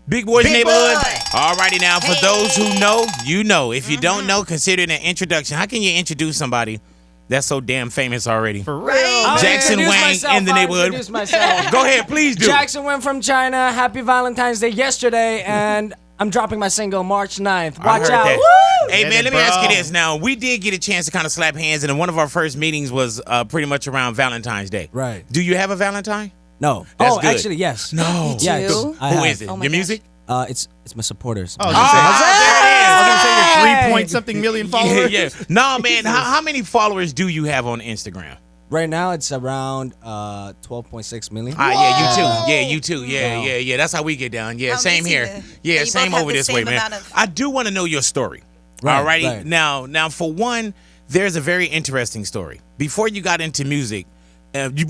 Big Boy's Big Neighborhood. Boy. Alrighty now, for those who know, you know. If you don't know, consider it an introduction. How can you introduce somebody that's so damn famous already? For real, man. Jackson Wang in the neighborhood. Introduce myself. Go ahead, please do. Jackson Wang from China. Happy Valentine's Day yesterday, and I'm dropping my single March 9th. I Watch heard out. that. Woo! Hey, Get man, it, let me ask you bro. this. Now, we did get a chance to kind of slap hands, and one of our first meetings was pretty much around Valentine's Day. Right. Do you have a Valentine? No. That's oh, good. actually, yes. No. Yes. do? I Who have. is it? Oh my Your gosh. music? It's my supporters. I was gonna say, I was gonna say Hey! your 3 point something million Yeah, followers. yeah. No, man, how many followers do you have on Instagram? Right now, it's around 12.6 million. Yeah, you too. Yeah, you too. Yeah, Wow. yeah. That's how we get down. Yeah, How same amazing here. then. Yeah, You same both have over the this same way, man. amount of- I do want to know your story. Right, Alrighty. right. Now, for one, there's a very interesting story. Before you got into music,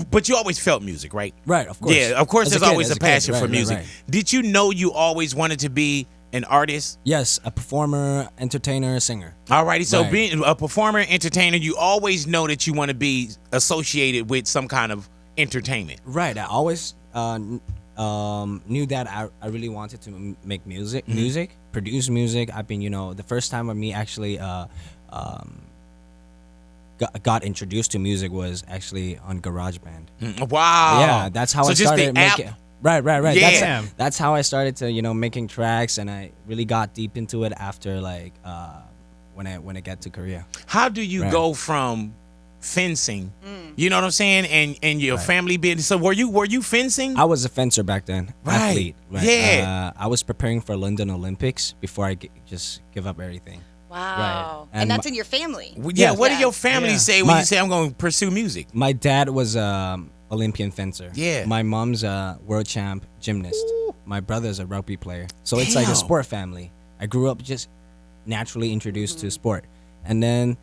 but you always felt music, right? Right, of course. Yeah, of course. As a There's kid, always as a kid. passion Right, for right, music. right. Did you know you always wanted to be an artist? Yes, a performer, entertainer, singer. Alrighty, so Right. being a performer, entertainer, you always know that you want to be associated with some kind of entertainment. Right. I always knew that I really wanted to make music, produce music. I've been, the first time of me actually got introduced to music was actually on GarageBand. Wow. Yeah, that's how So I just started the app? making. Right. Yeah. That's how I started to making tracks, and I really got deep into it after when I got to Korea. How do you Right. go from fencing? You know what I'm saying? And your family being so were you fencing? I was a fencer back then, Right. athlete. Right. Yeah. I was preparing for London Olympics before I just give up everything. Wow. Right. And And that's my- in your family. Yeah, what Yeah. do your family Yeah. say when My- you say I'm going to pursue music? My dad was Olympian fencer. Yeah. My mom's a world champ gymnast. My brother's a rugby player. So it's like Damn. a sport family. I grew up just naturally introduced to sport. And then,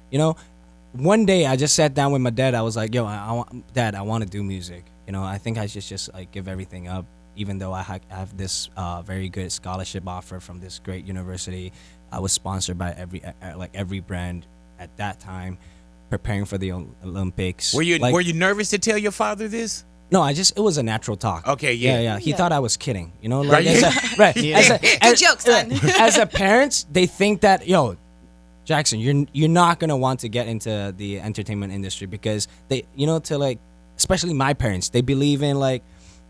one day I just sat down with my dad. I was like, yo, Dad, I want to do music. I think I should just like give everything up, even though I have this very good scholarship offer from this great university. I was sponsored by every brand at that time, preparing for the Olympics. Were you nervous to tell your father this? No, it was a natural talk. Okay, yeah. Yeah. He Yeah. thought I was kidding. Right. Right. Yeah. Good joke, son. As a parents, they think that, Jackson, you're not gonna want to get into the entertainment industry because they, especially my parents, they believe in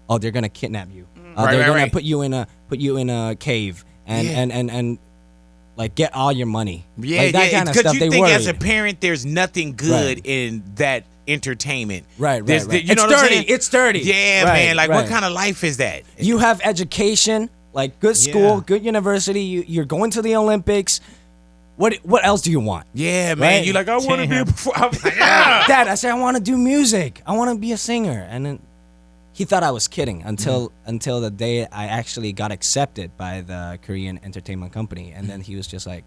oh, they're gonna kidnap you. Right, They're right, gonna right. put you in a cave and Yeah. and get all your money. Yeah, that kind of stuff. you They think worry. as a parent, there's nothing good Right. in that entertainment. Right. There's- right. You know It's what I'm dirty. saying? It's dirty. Yeah, Right, man. Like, what right. kind of life is that? You have education, good school, Yeah. good university. You're going to the Olympics. What else do you want? Yeah, man. Right. You like, I want to be a Damn. performer. Yeah. Dad, I said I want to do music. I want to be a singer. And then he thought I was kidding until the day I actually got accepted by the Korean entertainment company. And then he was just like,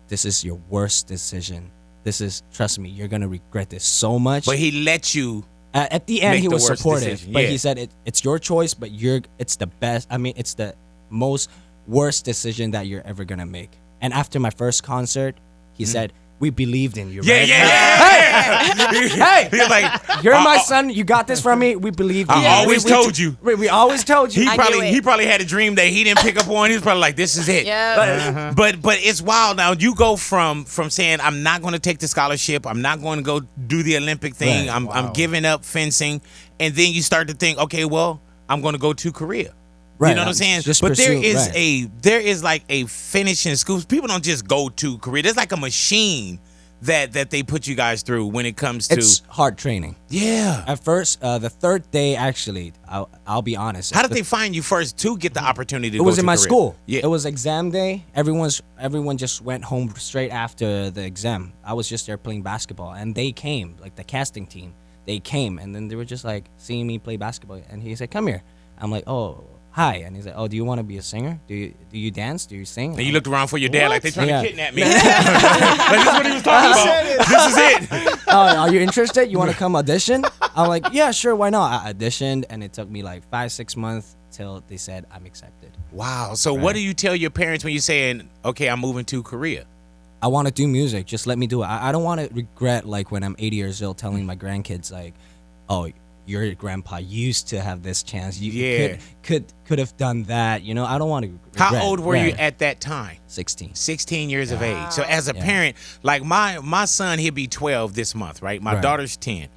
this is your worst decision. Trust me, you're going to regret this so much. But he let you. At the end, make he the was worst supportive. decision, But yeah. he said, it's your choice, but it's the best. I mean, it's the most worst decision that you're ever going to make. And after my first concert, he said, we believed in you, Yeah, right? yeah. Hey, He's like, you're my son. You got this from me. We believed in you. I always We- told you. We always told you. He I knew probably it. he probably had a dream that he didn't pick up on. He was probably like, "This is it." Yeah. But it's wild now. You go from saying I'm not going to take the scholarship, I'm not going to go do the Olympic thing, Right. I'm giving up fencing, and then you start to think, okay, well, I'm going to go to Korea. You Right, know what I'm saying? just But there pursue- is right. there is like a finishing school. People don't just go to Korea. There's like a machine that they put you guys through when it comes to It's hard training. yeah. At first, the third day, actually, I'll be honest. How did they find you first to get the opportunity to It go was to in my Korea? school. Yeah. It was exam day. Everyone just went home straight after the exam. I was just there playing basketball, and they came, like the casting team. They came, and then they were just like seeing me play basketball, and he said, "Come here." I'm like, "Oh, hi," and he's like, "Oh, do you want to be a singer? Do you dance? Do you sing?" And you looked around for your dad like they trying Yeah. to kidnap me. Like, this is what he was talking about. This is it. Oh, are you interested? You want to come audition? I'm like, yeah, sure, why not? I auditioned, and it took me like 5-6 months till they said I'm accepted. Wow. So what do you tell your parents when you're saying, okay, I'm moving to Korea? I want to do music. Just let me do it. I don't want to regret like when I'm 80 years old telling my grandkids like, oh, your grandpa used to have this chance. You Yeah. could have done that. You know, I don't want to. How old were you at that time? 16. 16 years of age. So as a parent, like my son, he'll be 12 this month, right? My daughter's 10.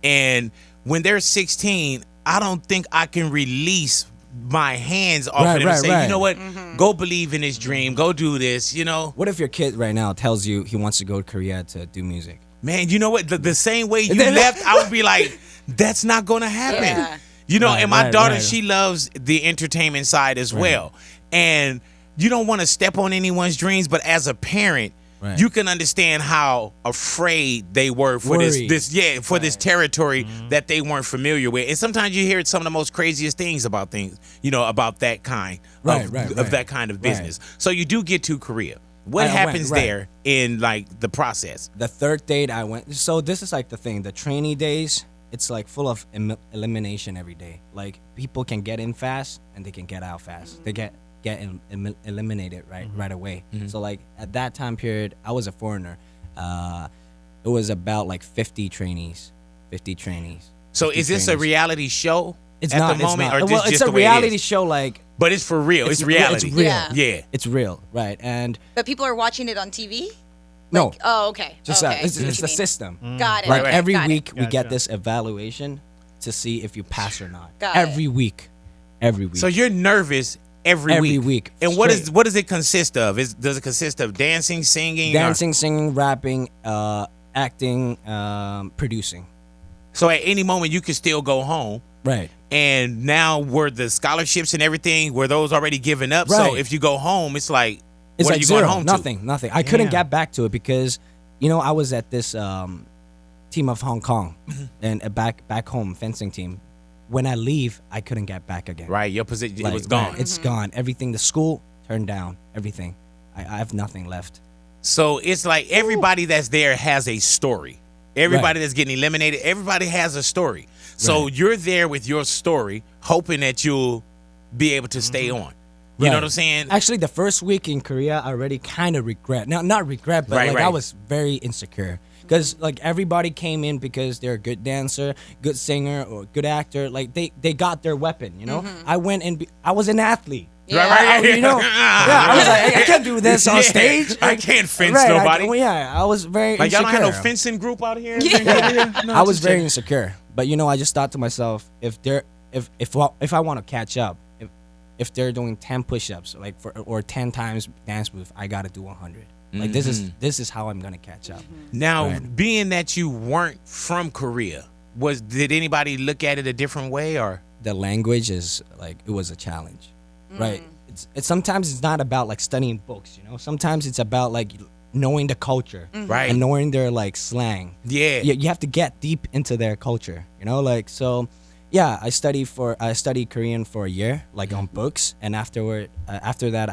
And when they're 16, I don't think I can release my hands off of them and say, you know what, go believe in this dream, go do this, you know? What if your kid right now tells you he wants to go to Korea to do music? Man, you know what? The same way you left, I would be like, that's not going to happen. Yeah. You know, and my daughter, right. she loves the entertainment side as well. And you don't want to step on anyone's dreams, but as a parent, you can understand how afraid they were for this territory that they weren't familiar with. And sometimes you hear some of the most craziest things about things, you know, about that kind of that kind of business. So you do get to Korea. What happens there in like the process? The third date I went. So this is like the thing. The trainee days, it's like full of elimination every day. Like people can get in fast and they can get out fast. They get eliminated right away. So like at that time period, I was a foreigner. It was about like 50 trainees. So is this a reality show It's at not the moment? It's not. Or Well, just it's the a way it reality is? show. Like, But it's for real. It's reality. It's real. Yeah. It's real, right? And But people are watching it on TV? no, Oh, okay. just okay. it's I see what the you mean. system. Got it. Like okay, every got it. week we get Gotcha. this evaluation to see if you pass or not. Got it. Every week. So you're nervous every week. And what does it consist of? Does it consist of dancing, singing? Dancing, singing, rapping, acting, producing. So at any moment you can still go home. Right. And now were the scholarships and everything, were those already given up? So Right. if you go home, it's like, It's what like are you zero, going home nothing. I couldn't get back to it because, you know, I was at this team of Hong Kong and a back home fencing team. When I leave, I couldn't get back again. to? Right, your position, Like, it was gone. It's gone. Everything, the school turned down. Everything. I have nothing left. So it's like everybody that's there has a story. Everybody that's getting eliminated, everybody has a story. So you're there with your story, hoping that you'll be able to stay on. You know what I'm saying? Actually, the first week in Korea, I already kind of regret. Now, not regret, but I was very insecure. Because like everybody came in because they're a good dancer, good singer, or good actor. Like they got their weapon, you know. I went and I was an athlete. Yeah. You know, I was like, I can't do this on stage. I can't fence Right, nobody. I was very Like y'all insecure. don't have no fencing group out here? No, I was just very checking. insecure, but you know, I just thought to myself, if I want to catch up, if they're doing 10 push-ups, like or 10 times dance move, I got to do 100. Like this is how I'm gonna catch up. Now, being that you weren't from Korea, did anybody look at it a different way or? The language is like it was a challenge, right? It's sometimes it's not about like studying books, you know. Sometimes it's about like knowing the culture, Right. and knowing their like slang. Yeah. You have to get deep into their culture, you know. Like so, yeah. I studied Korean for a year, like on books, and after that,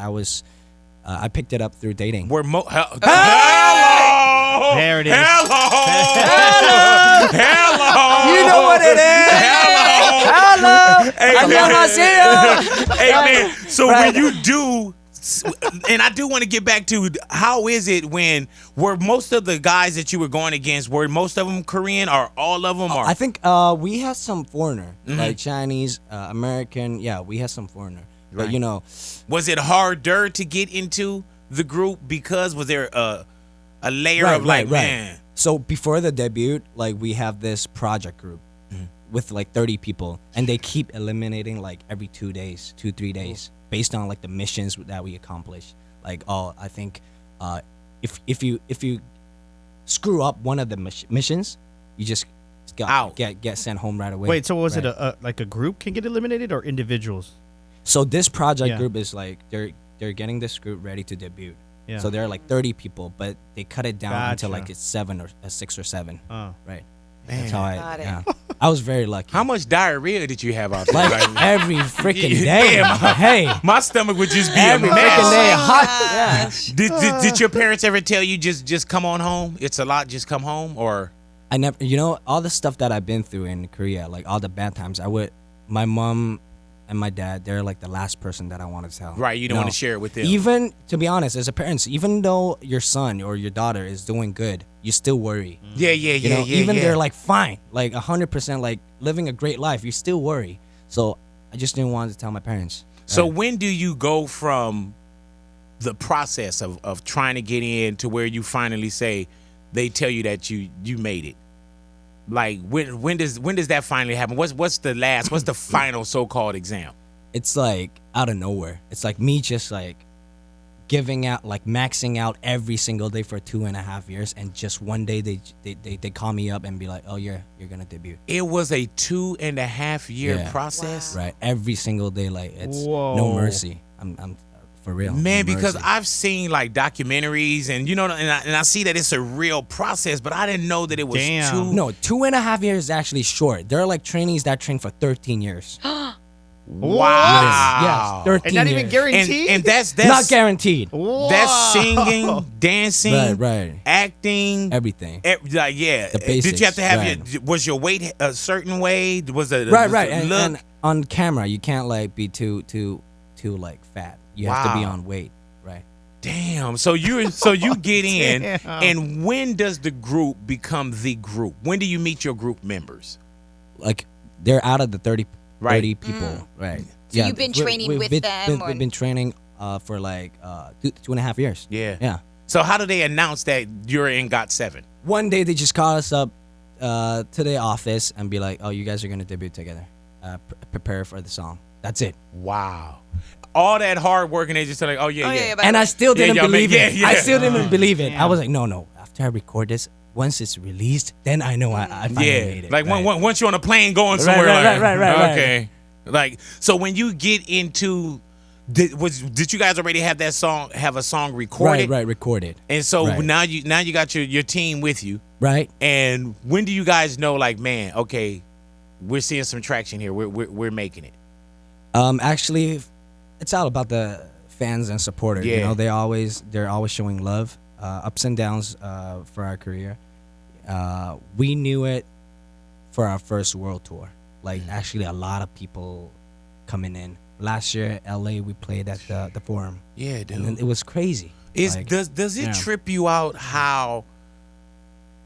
I picked it up through dating. Hello! There it is. Hello! You know what it is. Hello. Hey, 안녕하세요. Hey man, so when you do, and I do want to get back to how is it were most of the guys that you were going against, were most of them Korean or all of them? Or I think we had some foreigner, like Chinese, American. Yeah, we had some foreigner. But you know, was it harder to get into the group because was there a layer of man? So before the debut, like we have this project group with like 30 people, and they keep eliminating like every 2 days, 2-3 days, based on like the missions that we accomplish. Like, I think if you screw up one of the missions, you just get sent home right away. Wait, so was it Right. like a group can get eliminated or individuals? So this project Yeah. group is like they're getting this group ready to debut. Yeah. So there are like 30 people, but they cut it down until Gotcha. like it's 7 or 6 or 7. Oh. Right. Man. That's how Got it. I was very lucky. How much diarrhea did you have out there? Like every freaking Yeah, day. Hey, my stomach would just be every a mess. freaking day, Oh, hot. Yeah. Did your parents ever tell you just come on home? It's a lot, just come home, or? I never, you know, all the stuff that I've been through in Korea, like all the bad times, my mom and my dad, they're like the last person that I want to tell. Right, you don't No. want to share it with them. Even, to be honest, as a parent, even though your son or your daughter is doing good, you still worry. Yeah, You know, even they're like fine, like 100%, like living a great life, you still worry. So I just didn't want to tell my parents. So when do you go from the process of trying to get in to where you finally say, they tell you that you made it? Like when does that finally happen? What's the final so-called exam? It's like out of nowhere. It's like me just like giving out, like maxing out every single day for 2.5 years, and just one day they call me up and be like, oh, you're gonna debut. It was a 2.5 year process. Right, every single day, like it's Whoa. no mercy. I'm for real, Man, no because mercy. I've seen like documentaries and and I see that it's a real process, but I didn't know that it was Damn. No, 2.5 years is actually short. There are like trainees that train for 13 years. Wow. Yes, 13 And not even years. guaranteed. And that's Not guaranteed. that's singing, dancing, Right. acting, Everything. like The Did you have to have basics, was your weight a certain way? Was it Right. was the look? And on camera, you can't like be too like fat. You have to be Wow. on weight. Right. Damn. So you get in, Damn. and when does the group become the group? When do you meet your group members? Like they're out of the 30 Right. people. Right. So you've been training with them, or- We've been training for like 2.5 years. Yeah. Yeah. So how do they announce that you're in GOT7? One day they just call us up to the office and be like, "Oh, you guys are gonna debut together. Prepare for the song." That's it. Wow. All that hard work and they just like, oh yeah. but And I still didn't y'all believe make- it. yeah. I still didn't believe it. Damn. I was like, no. After I record this, once it's released, then I know I finally made it. Like right. once you're on a plane going somewhere, right. Okay. Like so when you get into did you guys already have a song recorded? Right, recorded. And so Right. now you got your team with you. Right. And when do you guys know, like, man, okay, we're seeing some traction here. We're making it. Actually, it's all about the fans and supporters. Yeah. You know, they're always showing love, ups and downs for our career. We knew it for our first world tour. Like actually, a lot of people coming in. Last year, LA, we played at the Forum. Yeah, dude. And then it was crazy. Like, Does it yeah. trip you out how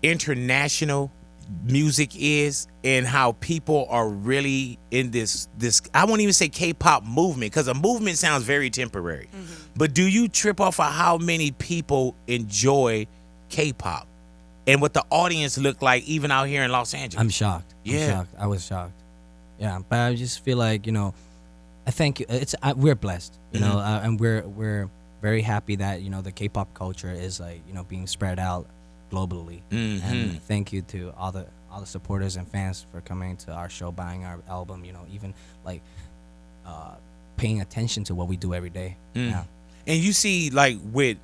international music is and how people are really in this I won't even say K-pop movement, because a movement sounds very temporary. But do you trip off of how many people enjoy K-pop and what the audience look like even out here in Los Angeles? I'm shocked. Yeah. I was shocked. Yeah, but I just feel like, I think we're blessed, and we're very happy that the K-pop culture is like being spread out globally. And thank you to all the supporters and fans for coming to our show, buying our album. Even like paying attention to what we do every day. Yeah. And you see, like, with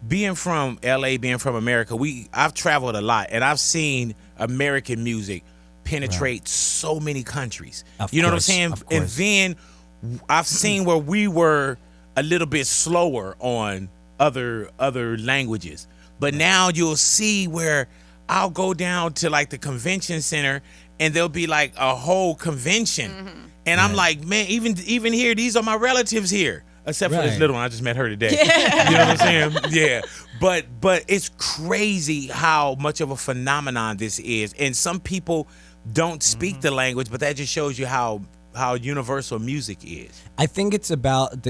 being from LA, being from America, I've traveled a lot and I've seen American music penetrate so many countries. You know what I'm saying? Of And course. then I've seen where we were a little bit slower on other languages. But now you'll see where I'll go down to like the convention center and there'll be like a whole convention. And I'm like, man, even here, these are my relatives here. Except for this Right. little one. I just met her today. You know what I'm saying? Yeah. But it's crazy how much of a phenomenon this is. And some people don't speak the language, but that just shows you how universal music is. I think it's about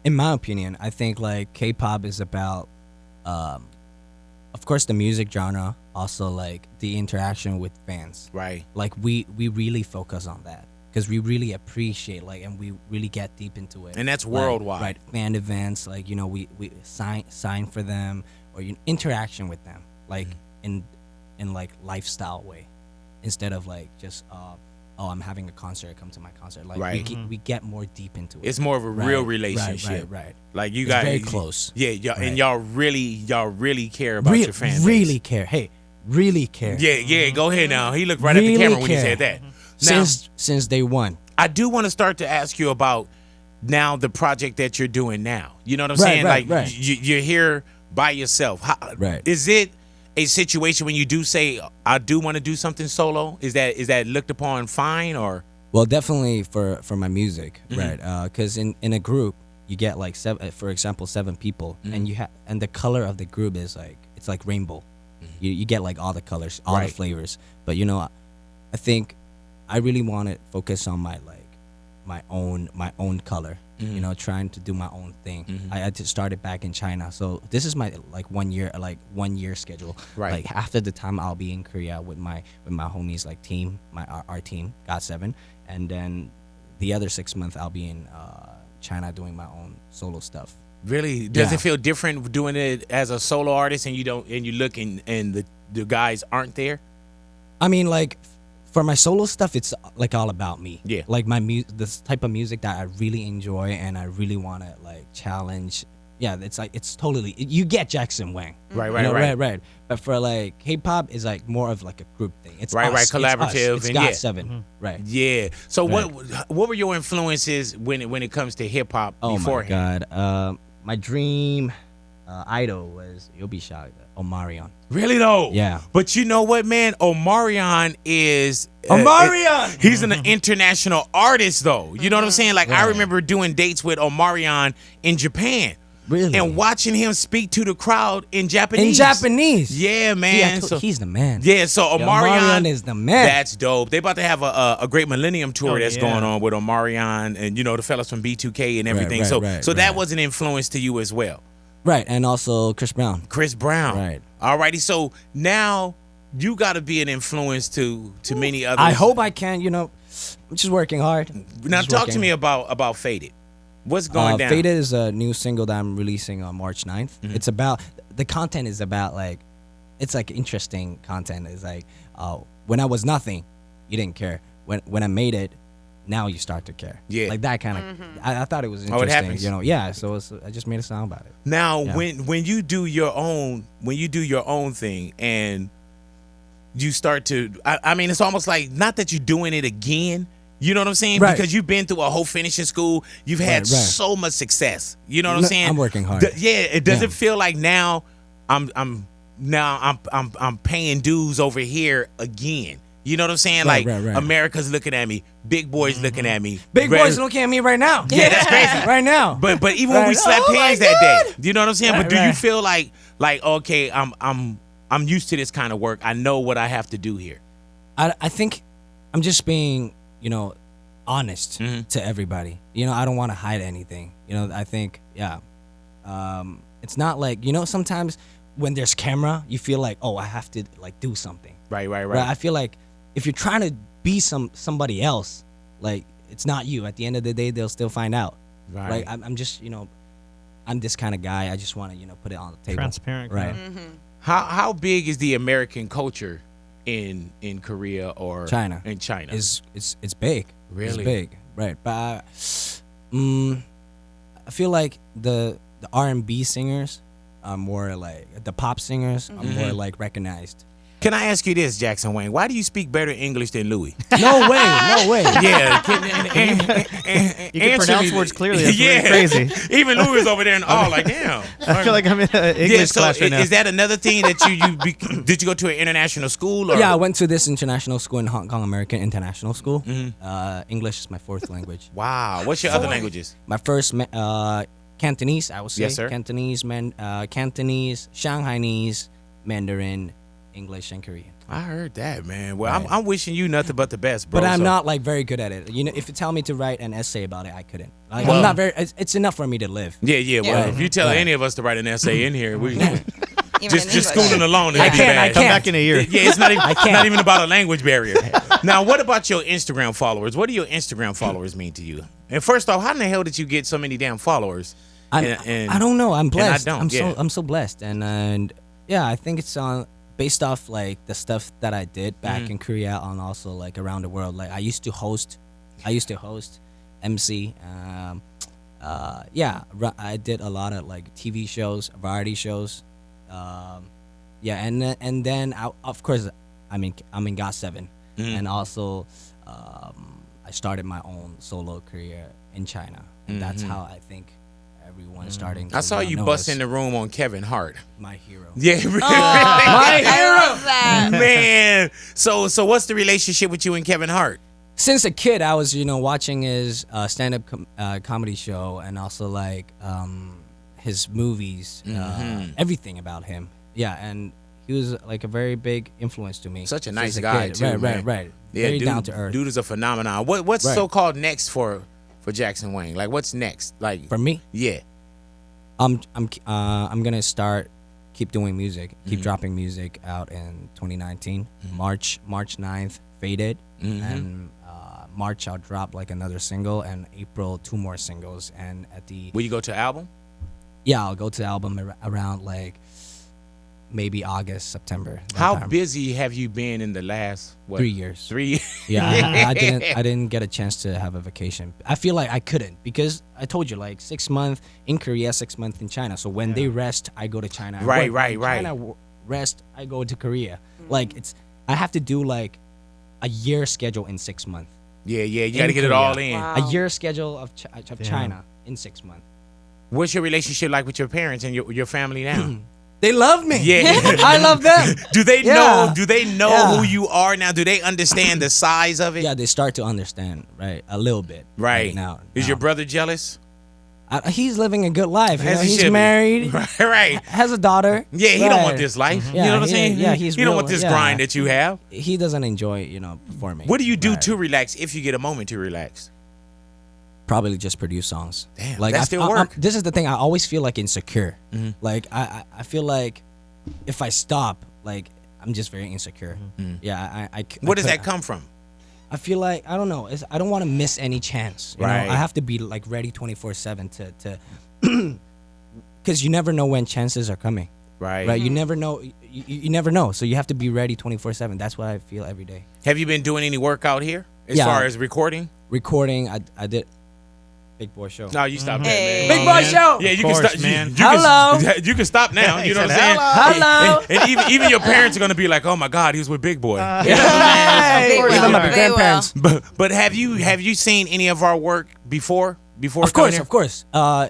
in my opinion, I think like K-pop is about, of course, the music genre, also like the interaction with fans. Right. Like we really focus on that because we really appreciate and we really get deep into it. And that's Like, worldwide. right? Fan events, like we sign for them or interaction with them, like in like lifestyle way, instead of like just I'm having a concert, come to my concert. Like Right. we get more deep into it. It's more of a Right, real right, relationship. Right. Like you It's guys very close. Yeah, y'all, Right. and y'all really care about your fan base. Really care. Hey, really care. Yeah, go ahead now. He looked right at the Really camera when he care. said that. Now, Since day one. I do want to start to ask you about now the project that you're doing now. You know what I'm Right, saying? right, like right. you're here by yourself. Right. Is it a situation when you do say I do want to do something solo? Is that looked upon fine or? Well, definitely for my music, Mm-hmm. right? Because in a group you get like seven, for example, 7 people, Mm-hmm. and and the color of the group is like it's like rainbow. You get like all the colors, all the flavors. But you know, I think I really want to focus on my own color. You know, trying to do my own thing. I had to start it back in China, so this is my like 1 year schedule. Right. Like after the time, I'll be in Korea with my homies, like team, our team, GOT7, and then the other 6 months I'll be in China doing my own solo stuff. Really? Does it feel different doing it as a solo artist and you look and the guys aren't there? I mean, like, for my solo stuff, it's like all about me. Yeah. Like this type of music that I really enjoy and I really want to like challenge. Yeah, it's like it's totally you get Jackson Wang. Right. But for like K-pop is like more of like a group thing. It's collaborative. It's and GOT7. Right. Yeah. So what were your influences when it comes to hip hop beforehand? Oh my God. My dream idol was, you'll be shocked, Omarion. Really though? Yeah. But you know what, man? Omarion is he's an international artist though. You know what I'm saying? Like I remember doing dates with Omarion in Japan. Really? And watching him speak to the crowd in Japanese. Yeah, man. So he's the man. Yeah, so Omarion is the man. That's dope. They about to have a great Millennium Tour going on with Omarion and you know the fellas from B2K and everything. So that was an influence to you as well. Right, and also Chris Brown. Right. Alrighty, so now you got to be an influence to many others. I hope I can. You know, I'm just working hard. Now talk to me about Faded. What's going down? Faded is a new single that I'm releasing on March 9th. It's about, the content is about like, it's like interesting content. It's like, when I was nothing, you didn't care. When I made it, now you start to care. Yeah. Like that kind of, I thought it was interesting. It happens. You know, yeah. So I just made a song about it. Now, when you do your own thing and you start to, I mean, it's almost like, not that you're doing it again. You know what I'm saying? Right. Because you've been through a whole finishing school. You've had so much success. You know what I'm saying? I'm working hard. Does it feel like now I'm paying dues over here again? You know what I'm saying? Right. America's looking at me. Big Boy's looking at me. Big Boy's looking at me right now. Yeah, that's crazy. Right now. But even when we slapped hands that day, you know what I'm saying? But do you feel like okay, I'm used to this kind of work. I know what I have to do here. I think I'm just being, you know, honest to everybody. You know, I don't want to hide anything. You know, I think, it's not like, you know, sometimes when there's camera, you feel like, oh, I have to like do something. Right. I feel like if you're trying to be somebody else, like it's not you. At the end of the day, they'll still find out. Right. I'm just, you know, I'm this kind of guy. I just want to, you know, put it on the table. Transparent. Right. How big is the American culture in Korea or China? In China, it's big. Really, it's big. Right. But I feel like the R&B singers are more like, the pop singers are more like recognized. Can I ask you this, Jackson Wang? Why do you speak better English than Louis? No way. Yeah. You can pronounce words clearly. That's really crazy. Even Louis is over there and like, damn. I feel like I'm in an English class right now. Is that another thing that did you go to an international school? Or? Yeah, I went to this international school in Hong Kong, American International School. English is my fourth language. Wow. What's your other languages? My first, Cantonese, I would say. Yes, sir. Cantonese, Shanghainese, Mandarin, English, and Korean. I heard that, man. Well, I'm wishing you nothing but the best, bro. But I'm not like very good at it. You know, if you tell me to write an essay about it, I couldn't. Like, I'm not very. It's enough for me to live. Yeah. Well, if you tell any of us to write an essay in here, we just schooling alone. I can't. Come back in a year. Yeah, it's not even about a language barrier. Now, what about your Instagram followers? What do your Instagram followers mean to you? And first off, how in the hell did you get so many damn followers? I don't know. I'm blessed. And I don't. I'm so blessed, and yeah, I think it's based off like the stuff that I did back in Korea and also like around the world. Like I used to host, MC. I did a lot of like TV shows, variety shows. And then of course I'm in GOT7, and also I started my own solo career in China, and that's how I think everyone's starting to I saw you bust in the room on Kevin Hart. My hero. Yeah, really. My hero. Man. So what's the relationship with you and Kevin Hart? Since a kid, I was, you know, watching his stand-up comedy show and also like his movies, everything about him. Yeah, and he was like a very big influence to me. Such a nice since guy kid. too, man. Right. Yeah, Very dude, down to earth. Dude is a phenomenon. What's so called next for Jackson Wang? Like, what's next? Like For me, yeah. I'm gonna keep doing music, keep dropping music out in 2019. March 9th, Faded, and March I'll drop like another single, and April 2 more singles, and at the Will you go to album? yeah, I'll go to the album around like maybe August, September. that How time. busy have you been in the last 3 years? 3 years. Yeah, I didn't get a chance to have a vacation. I feel like I couldn't because I told you like 6 months in Korea, 6 months in China. So when they rest, I go to China. Right. When China rest, I go to Korea. Like I have to do like a year schedule in 6 months. Yeah. You In got to get it Korea. all in. Wow. A year schedule of China in 6 months. What's your relationship like with your parents and your family now? They love me. Yeah. I love them. Do they Yeah. know? Do they know Yeah. who you are now? Do they understand the size of it? Yeah, they start to understand, right? A little bit. Right. now. Is your brother jealous? He's living a good life. You As know? he He's should be. married. Right. Has a daughter. Yeah, he don't want Right. this life. Yeah, you know what I'm saying? yeah, he's he don't real- want this yeah. grind that you have. He doesn't enjoy, performing. What do you do Right. to relax if you get a moment to relax? Probably just produce songs. Damn, like that still work. this is the thing. I always feel like insecure. Mm-hmm. Like I feel like if I stop, like I'm just very insecure. Yeah, Where does that come from? I feel like I don't know. I don't want to miss any chance. You Right. know? I have to be like ready 24/7 to because you never know when chances are coming. Right. Right. You never know. You never know. So you have to be ready 24/7. That's what I feel every day. Have you been doing any work out here as Yeah. far as recording? Recording. I did. Big Boy Show. No, you stop Hey. that, man. Big Boy Show. Yeah, you Of can course, stop, man. You Hello. you can stop now. He You know what I'm said, saying? Hello. And even your parents are gonna be like, "Oh my God, he was with Big Boy." Hey, They will. even my They grandparents. But have you seen any of our work before? Of coming course, here?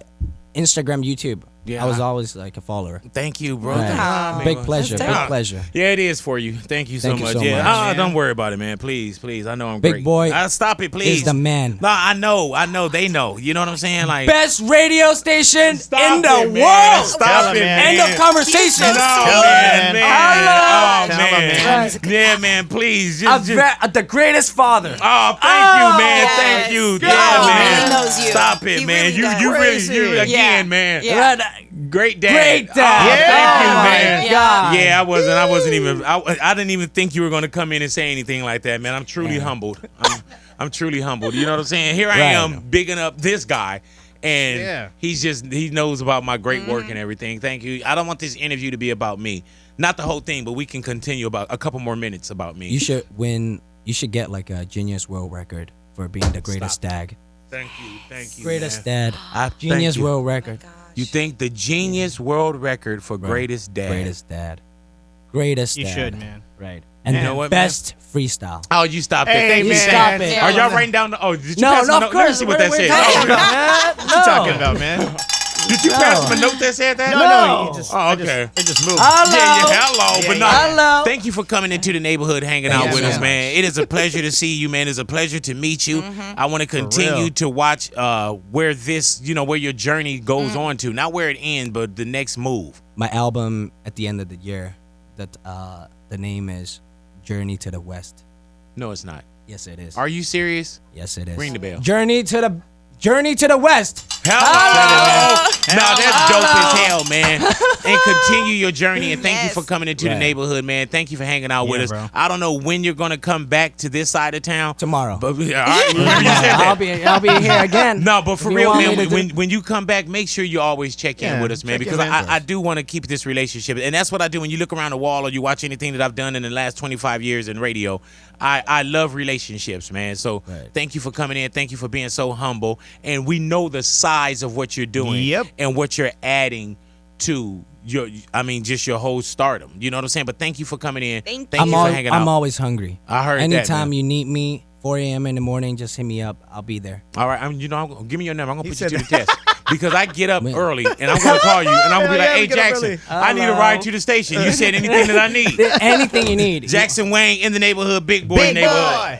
Instagram, YouTube. Yeah, I was always like a follower. Thank you, bro. Right. Thank you, Big man. pleasure. That's Big dope. pleasure. Yeah, it is for you. Thank you so Thank you much. so Yeah, much. don't worry about it, man. Please. I know I'm Big great. Boy stop it, please. Is the man. No, I know. They know. You know what I'm saying? Like, Best radio station stop in the it, man. world. Stop it, man. End of conversation. No, Tell man. him, Oh, Tell man. him, man. Yeah, man. Please. Just, The greatest father. Oh, thank you, man. yes. Thank you. Yeah, Yeah, he man. really knows you. Stop it, He man. really You does. really again, Yeah. man. Yeah. Great dad. Great dad. Oh, thank you, Oh, man. my God. Yeah, I wasn't even. I didn't even think you were going to come in and say anything like that, man. I'm truly humbled. I'm truly humbled. You know what I'm saying? Here I Right. am bigging up this guy. And Yeah. he knows about my great work and everything. Thank you. I don't want this interview to be about me. Not the whole thing, but we can continue about a couple more minutes about me. You should get like a Genius World Record for being the greatest Stop. dad. Thank you. Greatest man. dad. Thank Genius you. World Record. You think the Genius World Record for greatest dad? Greatest dad. Greatest You dad. should, man. Right. And You know what, man? best freestyle. Oh, you stopped it. Hey, Thank you. man. Stop it. Yeah. Are y'all writing down? Did you No, pass no, me of a note? Let me course. see what that What are says. you talking Oh, about, What you talking about, man? Did you pass him a note that said that? No, you just. Oh, okay. It just moved. Hello. Yeah, hello. But no, Hello. thank you for coming into the neighborhood, hanging out Thank with you us, so man. It is a pleasure to see you, man. It's a pleasure to meet you. I want to continue real. to watch where this, where your journey goes on to. Not where it ends, but the next move. My album at the end of the year, that the name is Journey to the West. No, it's not. Yes, it is. Are you serious? Yes, it is. Ring the bell. Journey to the West. Hello. No, that's dope as hell, man. And continue your journey. And thank you Yes. for coming into the Right. neighborhood, man. Thank you for hanging out with us. bro. I don't know when you're gonna come back to this side of town. Tomorrow. But yeah, all right, remember you said that. I'll be here again. No, but for If you real, want me man, to when you come back, make sure you always check in Yeah, with us, man, check in, because man. I do want to keep this relationship. And that's what I do when you look around the wall or you watch anything that I've done in the last 25 years in radio. I love relationships, man. So Right. thank you for coming in. Thank you for being so humble. And we know the size of what you're doing Yep. and what you're adding to just your whole stardom. You know what I'm saying? But thank you for coming in. Thank Thank I'm you for hanging out. always hungry. I heard that, Anytime man. you need me, 4 a.m. in the morning, just hit me up. I'll be there. All right, give me your number. I'm gonna He put you to said the test because I get up Man. early and I'm gonna call you and I'm gonna be like, Yeah, "Hey get up Jackson, early. I need a Hello. ride to the station." You said anything that I need. Anything you need. Jackson Wang in the neighborhood, big boy Big neighborhood. boy.